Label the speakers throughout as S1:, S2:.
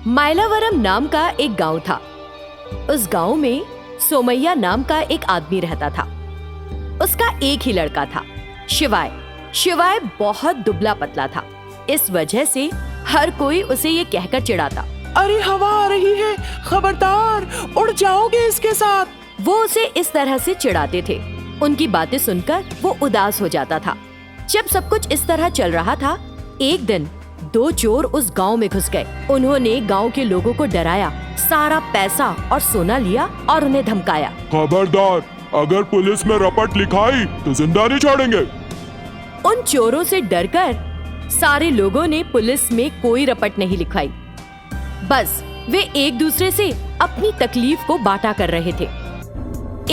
S1: माइलावरम नाम का एक गांव था। उस गांव में सोमैया नाम का एक आदमी रहता था। उसका एक ही लड़का था, शिवाय। शिवाय बहुत दुबला पतला था। इस वजह से हर कोई उसे ये कहकर चिढ़ाता,
S2: अरे हवा आ रही है, खबरदार, उड़ जाओगे इसके साथ।
S1: वो उसे इस तरह से चिढ़ाते थे। उनकी बातें सुनकर वो उदास हो जाता था। जब सब कुछ इस तरह चल रहा था, एक दिन 2 चोर उस गांव में घुस गए। उन्होंने गांव के लोगों को डराया, सारा पैसा और सोना लिया और उन्हें धमकाया।
S3: खबरदार, अगर पुलिस में रपट लिखाई तो जिंदा नहीं छोड़ेंगे।
S1: उन चोरों से डरकर सारे लोगों ने पुलिस में कोई रपट नहीं लिखवाई। बस वे एक दूसरे से अपनी तकलीफ को बांटा कर रहे थे।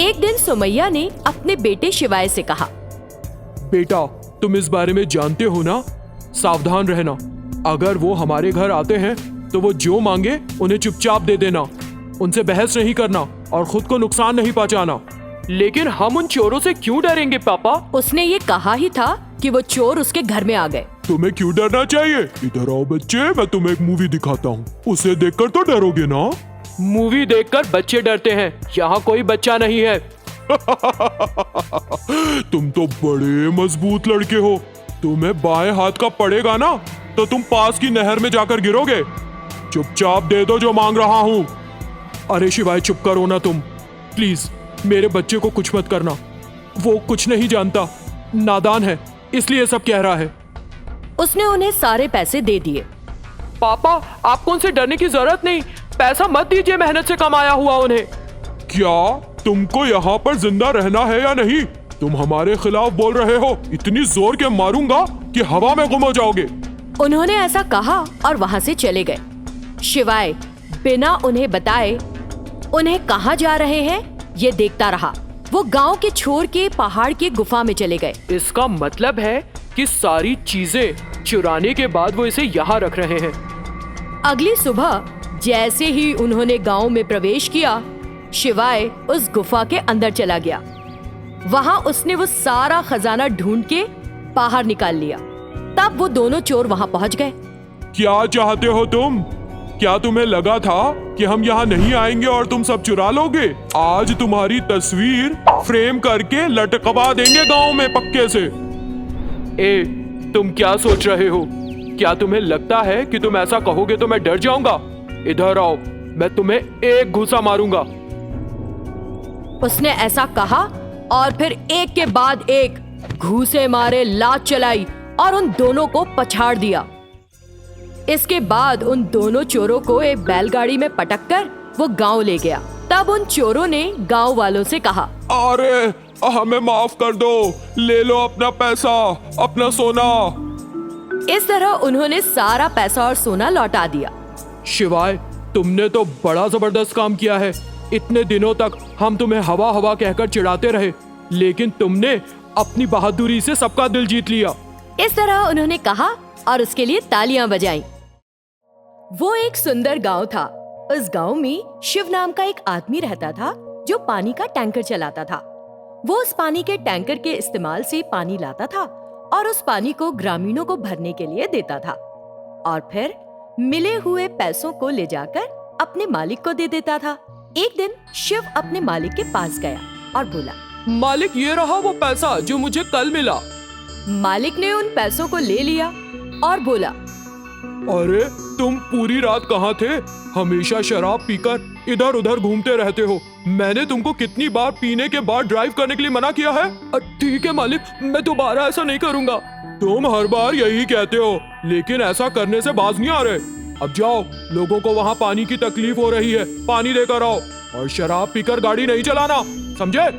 S1: एक दिन सोमैया ने अपने बेटे शिवाय से कहा,
S2: बेटा, तुम इस बारे में जानते हो ना, सावधान रहना। अगर वो हमारे घर आते हैं तो वो जो मांगे उन्हें चुपचाप दे देना। उनसे बहस नहीं करना और खुद को नुकसान नहीं पहुंचाना। लेकिन हम उन चोरों से क्यों डरेंगे पापा?
S1: उसने ये कहा ही था कि वो चोर उसके घर में आ गए।
S3: तुम्हें क्यों डरना चाहिए? इधर आओ बच्चे, मैं तुम्हें एक मूवी दिखाता हूँ। उसे देखकर तो डरोगे ना?
S2: मूवी देखकर बच्चे डरते हैं, यहाँ कोई बच्चा नहीं है।
S3: तुम तो बड़े मजबूत लड़के हो। तुम्हें बाएं हाथ का पड़ेगा ना तो तुम पास की नहर में जाकर गिरोगे। चुपचाप दे दो जो मांग रहा हूँ।
S2: अरे शिवाय, चुप करो ना तुम, प्लीज। मेरे बच्चे को कुछ मत करना। वो कुछ नहीं जानता, नादान है, इसलिए सब कह रहा है।
S1: उसने उन्हें सारे पैसे दे दिए।
S2: पापा, आपको उनसे डरने की जरूरत नहीं। पैसा मत दीजिए, मेहनत से कमाया हुआ उन्हें।
S3: क्या तुमको यहाँ पर जिंदा रहना है या नहीं? तुम हमारे खिलाफ बोल रहे हो। इतनी जोर के मारूंगा कि हवा में गुम हो जाओगे।
S1: उन्होंने ऐसा कहा और वहाँ से चले गए। शिवाय बिना उन्हें बताए उन्हें कहाँ जा रहे हैं ये देखता रहा। वो गांव के छोर के पहाड़ की गुफा में चले गए।
S2: इसका मतलब है कि सारी चीजें चुराने के बाद वो इसे यहाँ रख रहे हैं।
S1: अगली सुबह जैसे ही उन्होंने गांव में प्रवेश किया, शिवाय उस गुफा के अंदर चला गया। वहाँ उसने वो सारा खजाना ढूंढ के बाहर निकाल लिया। तब वो दोनों चोर वहाँ पहुँच गए।
S3: क्या चाहते हो तुम? क्या तुम्हें लगा था कि हम यहाँ नहीं आएंगे और तुम सब चुरा लोगे? आज तुम्हारी तस्वीर फ्रेम करके लटकवा देंगे गांव में पक्के से।
S2: ए, तुम क्या सोच रहे हो? क्या तुम्हें लगता है कि तुम ऐसा कहोगे तो मैं डर जाऊंगा? इधर आओ, मैं तुम्हें एक घूसा मारूंगा।
S1: उसने ऐसा कहा और फिर एक के बाद एक घूसे मारे, लात चलाई और उन दोनों को पछाड़ दिया। इसके बाद उन दोनों चोरों को एक बैलगाड़ी में पटककर वो गांव ले गया। तब उन चोरों ने गांव वालों से कहा,
S3: अरे हमें माफ कर दो, ले लो अपना पैसा, अपना सोना।
S1: इस तरह उन्होंने सारा पैसा और सोना लौटा दिया।
S2: शिवाय, तुमने तो बड़ा जबरदस्त काम किया है। इतने दिनों तक हम तुम्हें हवा हवा कहकर चिढ़ाते रहे, लेकिन तुमने अपनी बहादुरी से सबका दिल जीत लिया।
S1: इस तरह उन्होंने कहा और उसके लिए तालियां बजाईं। वो एक सुंदर गांव था। उस गांव में शिव नाम का एक आदमी रहता था जो पानी का टैंकर चलाता था। वो उस पानी के टैंकर के इस्तेमाल से पानी लाता था और उस पानी को ग्रामीणों को भरने के लिए देता था और फिर मिले हुए पैसों को ले जाकर अपने मालिक को दे देता था। एक दिन शिव अपने मालिक के पास गया और बोला,
S2: मालिक, ये रहा वो पैसा जो मुझे कल मिला।
S1: मालिक ने उन पैसों को ले लिया और बोला,
S2: अरे तुम पूरी रात कहाँ थे? हमेशा शराब पीकर इधर उधर घूमते रहते हो। मैंने तुमको कितनी बार पीने के बाद ड्राइव करने के लिए मना किया है? ठीक है मालिक, मैं दोबारा ऐसा नहीं करूँगा।
S3: तुम हर बार यही कहते हो, लेकिन ऐसा करने से बाज नहीं आ रहे। अब जाओ, लोगों को वहाँ पानी की तकलीफ हो रही है, पानी देकर आओ और शराब पीकर गाड़ी नहीं चलाना, समझे?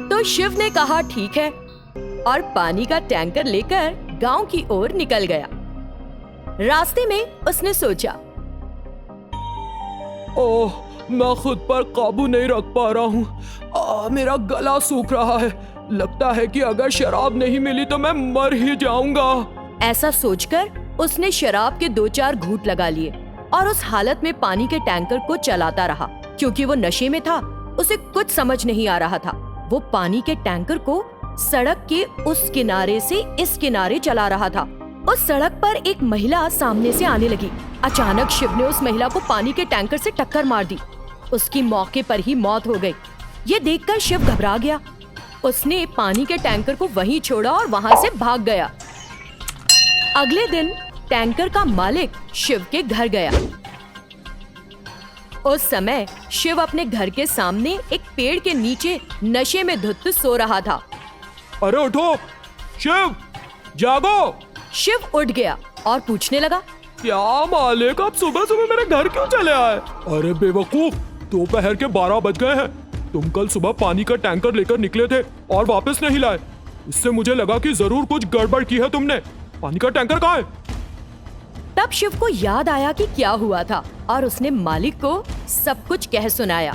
S1: तो शिव ने कहा ठीक है और पानी का टैंकर लेकर गांव की ओर निकल गया। रास्ते में उसने सोचा,
S2: ओह, मैं खुद पर काबू नहीं रख पा रहा हूँ। मेरा गला सूख रहा है। लगता है कि अगर शराब नहीं मिली तो मैं मर ही जाऊंगा।
S1: ऐसा सोचकर उसने शराब के 2-4 घूंट लगा लिए और उस हालत में पानी के टैंकर को चलाता रहा। क्योंकि वो नशे में था, उसे कुछ समझ नहीं आ रहा था। वो पानी के टैंकर को सड़क के उस किनारे से इस किनारे चला रहा था उस सड़क पर एक महिला सामने से आने लगी। अचानक शिव ने उस महिला को पानी के टैंकर से टक्कर मार दी। उसकी मौके पर ही मौत हो गई। ये देखकर शिव घबरा गया। उसने पानी के टैंकर को वहीं छोड़ा और वहां से भाग गया। अगले दिन टैंकर का मालिक शिव के घर गया। उस समय शिव अपने घर के सामने एक पेड़ के नीचे नशे में धुत सो रहा था।
S2: अरे उठो, शिव जागो।
S1: शिव उठ गया और पूछने लगा,
S2: क्या मालिक, आप सुबह सुबह मेरे घर क्यों चले आए? अरे बेवकूफ, दोपहर के 12 बज गए हैं। तुम कल सुबह पानी का टैंकर लेकर निकले थे और वापस नहीं लाए। इससे मुझे लगा कि जरूर कुछ गड़बड़ की है तुमने। पानी का टैंकर कहाँ है?
S1: तब शिव को याद आया कि क्या हुआ था और उसने मालिक को सब कुछ कह सुनाया।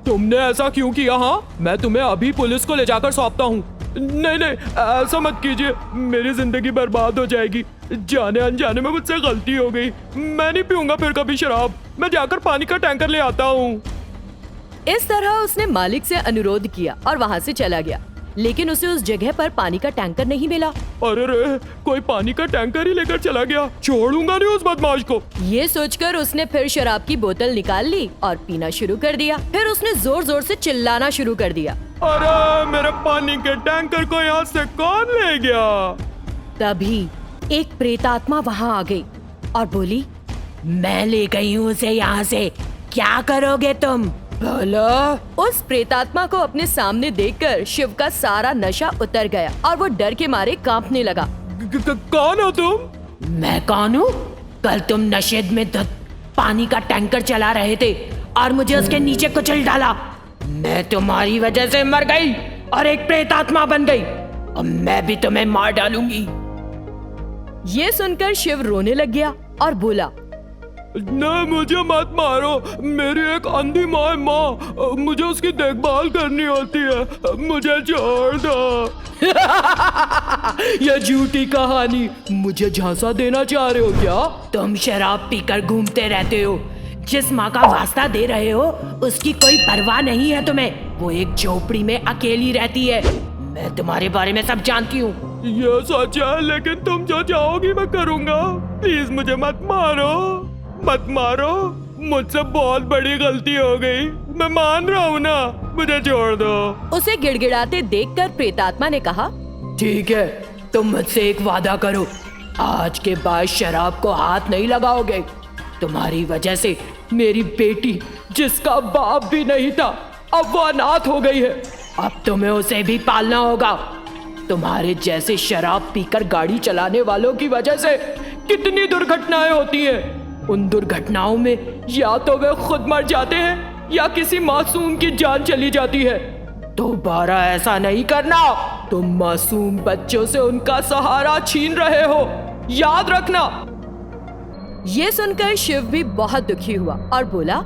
S2: तुमने ऐसा क्यों किया? हाँ, मैं तुम्हें अभी पुलिस को ले जाकर सौंपता हूँ। नहीं नहीं, ऐसा मत कीजिए, मेरी जिंदगी बर्बाद हो जाएगी। जाने अनजाने में मुझसे गलती हो गई। मैं नहीं पीऊंगा फिर कभी शराब। मैं जाकर पानी का टैंकर ले आता हूँ।
S1: इस तरह उसने मालिक से अनुरोध किया और वहाँ से चला गया। लेकिन उसे उस जगह पर पानी का टैंकर नहीं मिला।
S2: अरे रे, कोई पानी का टैंकर ही लेकर चला गया। छोड़ूंगा नहीं उस बदमाश को।
S1: ये सोचकर उसने फिर शराब की बोतल निकाल ली और पीना शुरू कर दिया। फिर उसने जोर जोर से चिल्लाना शुरू कर दिया,
S2: अरे मेरे पानी के टैंकर को यहाँ से कौन ले गया?
S1: तभी एक प्रेतात्मा वहाँ आ गई और बोली, मैं ले गई हूँ उसे यहाँ से, क्या करोगे तुम? भला। उस प्रेतात्मा को अपने सामने देखकर शिव का सारा नशा उतर गया और वो डर के मारे कांपने लगा।
S2: कौन हो तुम?
S1: मैं कौन हूँ? कल तुम नशे में धुत पानी का टैंकर चला रहे थे और मुझे उसके नीचे कुचल डाला। मैं तुम्हारी वजह से मर गई और एक प्रेतात्मा बन गई। अब मैं भी तुम्हें मार डालूंगी। ये सुनकर शिव रोने लग गया और बोला,
S2: न, मुझे मत मारो। मेरी एक अंधी माँ है। माँ, मुझे उसकी देखभाल करनी होती है। मुझे छोड़ दो। यह झूठी कहानी। मुझे झांसा देना चाह रहे हो क्या?
S1: तुम शराब पीकर घूमते रहते हो। जिस माँ का वास्ता दे रहे हो उसकी कोई परवाह नहीं है तुम्हें। वो एक झोपड़ी में अकेली रहती है। मैं तुम्हारे बारे में सब जानती हूँ।
S2: ये सच है, लेकिन तुम जो चाहोगी मैं करूँगा। प्लीज मुझे मत मारो, मत मारो। मुझसे बहुत बड़ी गलती हो गई। मैं मान रहा हूँ ना, मुझे छोड़ दो।
S1: उसे गिड़गिड़ाते देखकर प्रेतात्मा ने कहा, ठीक है, तुम मुझसे एक वादा करो। आज के बाद शराब को हाथ नहीं लगाओगे। तुम्हारी वजह से मेरी बेटी, जिसका बाप भी नहीं था, अब वो अनाथ हो गई है। अब तुम्हें उसे भी पालना होगा। तुम्हारे जैसे शराब पीकर गाड़ी चलाने वालों की वजह से कितनी दुर्घटनाएं होती हैं। उन दुर्घटनाओं में या तो वे खुद मर जाते हैं या किसी मासूम की जान चली जाती है। दोबारा ऐसा नहीं करना। तुम मासूम बच्चों से उनका सहारा छीन रहे हो, याद रखना। ये सुनकर शिव भी बहुत दुखी हुआ और बोला,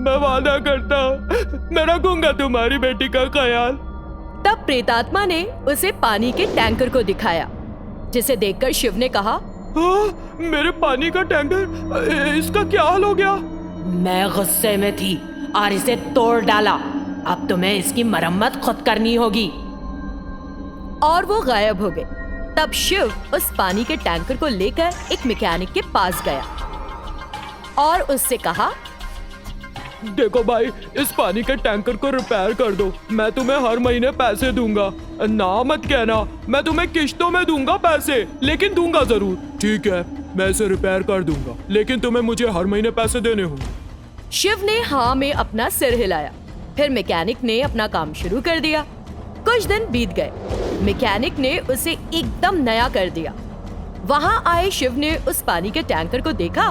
S2: मैं वादा करता हूँ, मैं रखूंगा तुम्हारी बेटी का ख्याल।
S1: तब प्रेतात्मा ने उसे पानी के टैंकर को दिखाया, जिसे देखकर शिव ने कहा,
S2: हाँ, मेरे पानी का टैंकर, इसका क्या हाल हो गया?
S1: मैं गुस्से में थी और इसे तोड़ डाला। अब तुम्हें इसकी मरम्मत खुद करनी होगी। और वो गायब हो गए। तब शिव उस पानी के टैंकर को लेकर एक मैकेनिक के पास गया और उससे कहा,
S2: देखो भाई, इस पानी के टैंकर को रिपेयर कर दो। मैं तुम्हें हर महीने पैसे दूंगा। ना मत कहना, मैं तुम्हें किश्तों में दूंगा पैसे, लेकिन दूंगा जरूर। ठीक है, मैं इसे रिपेयर कर दूंगा, लेकिन तुम्हें मुझे हर महीने पैसे देने होंगे।
S1: शिव ने हाँ में अपना सिर हिलाया। फिर मैकेनिक ने अपना काम शुरू कर दिया। कुछ दिन बीत गए। मैकेनिक ने उसे एकदम नया कर दिया। वहाँ आए शिव ने उस पानी के टैंकर को देखा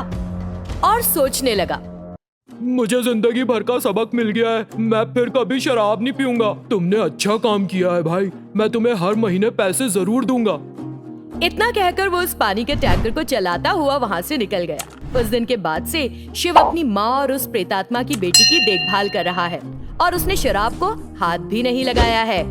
S1: और सोचने लगा,
S2: मुझे जिंदगी भर का सबक मिल गया है। मैं फिर कभी शराब नहीं पीऊंगा। तुमने अच्छा काम किया है भाई। मैं तुम्हें हर महीने पैसे जरूर दूंगा।
S1: इतना कहकर वो उस पानी के टैंकर को चलाता हुआ वहाँ से निकल गया। उस दिन के बाद से शिव अपनी माँ और उस प्रेतात्मा की बेटी की देखभाल कर रहा है और उसने शराब को हाथ भी नहीं लगाया है।